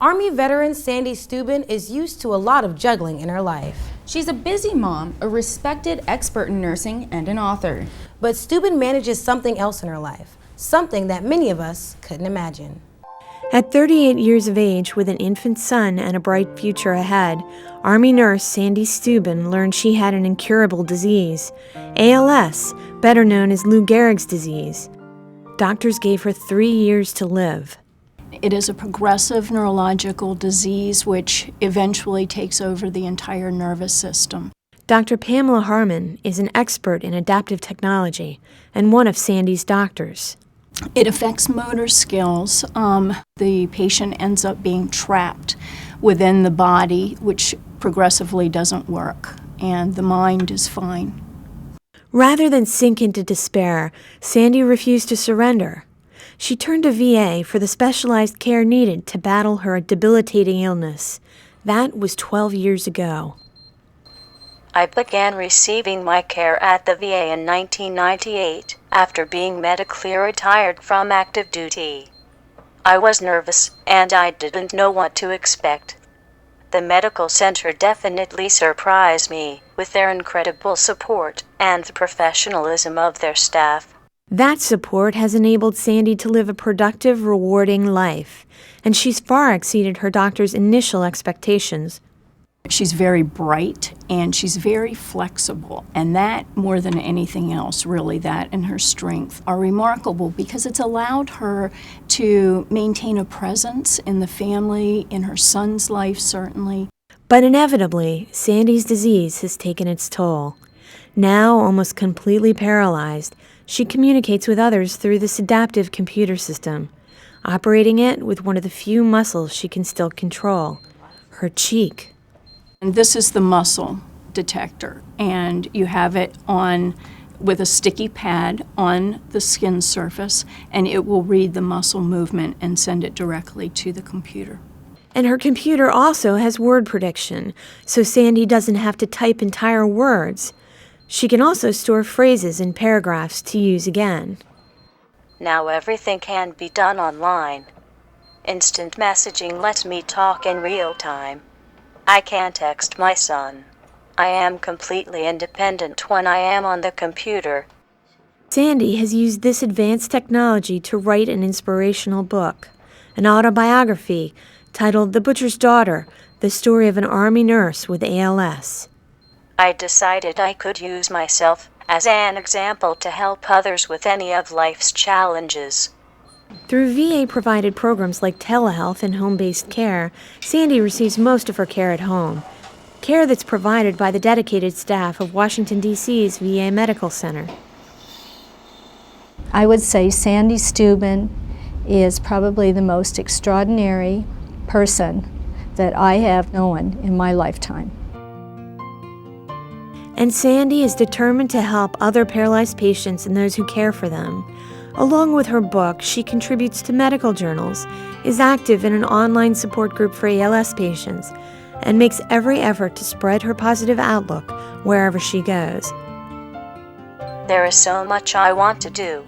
Army veteran Sandy Stuban is used to a lot of juggling in her life. She's a busy mom, a respected expert in nursing, and an author. But Stuban manages something else in her life, something that many of us couldn't imagine. At 38 years of age, with an infant son and a bright future ahead, Army nurse Sandy Stuban learned she had an incurable disease, ALS, better known as Lou Gehrig's disease. Doctors gave her 3 years to live. It is a progressive neurological disease which eventually takes over the entire nervous system. Dr. Pamela Harmon is an expert in adaptive technology and one of Sandy's doctors. It affects motor skills. The patient ends up being trapped within the body, which progressively doesn't work, and the mind is fine. Rather than sink into despair, Sandy refused to surrender. She turned to VA for the specialized care needed to battle her debilitating illness. That was 12 years ago. I began receiving my care at the VA in 1998, after being medically retired from active duty. I was nervous, and I didn't know what to expect. The medical center definitely surprised me with their incredible support and the professionalism of their staff. That support has enabled Sandy to live a productive, rewarding life, and she's far exceeded her doctor's initial expectations. She's very bright and she's very flexible, and that, more than anything else, really, that and her strength are remarkable because it's allowed her to maintain a presence in the family, in her son's life certainly. But inevitably, Sandy's disease has taken its toll. Now, almost completely paralyzed, she communicates with others through this adaptive computer system, operating it with one of the few muscles she can still control, her cheek. And this is the muscle detector, and you have it on with a sticky pad on the skin surface, and it will read the muscle movement and send it directly to the computer. And her computer also has word prediction, so Sandy doesn't have to type entire words. She can also store phrases and paragraphs to use again. Now everything can be done online. Instant messaging lets me talk in real time. I can text my son. I am completely independent when I am on the computer. Sandy has used this advanced technology to write an inspirational book, an autobiography titled The Butcher's Daughter, the story of an Army nurse with ALS. I decided I could use myself as an example to help others with any of life's challenges. Through VA-provided programs like telehealth and home-based care, Sandy receives most of her care at home, care that's provided by the dedicated staff of Washington, D.C.'s VA Medical Center. I would say Sandy Stuban is probably the most extraordinary person that I have known in my lifetime. And Sandy is determined to help other paralyzed patients and those who care for them. Along with her book, she contributes to medical journals, is active in an online support group for ALS patients, and makes every effort to spread her positive outlook wherever she goes. There is so much I want to do.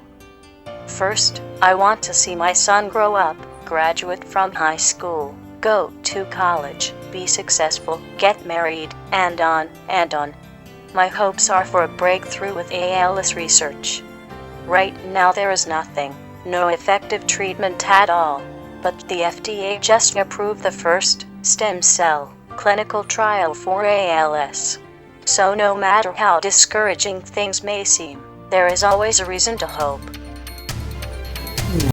First, I want to see my son grow up, graduate from high school, go to college, be successful, get married, and on and on. My hopes are for a breakthrough with ALS research. Right now there is nothing, no effective treatment at all, but the FDA just approved the first stem cell clinical trial for ALS. So no matter how discouraging things may seem, there is always a reason to hope.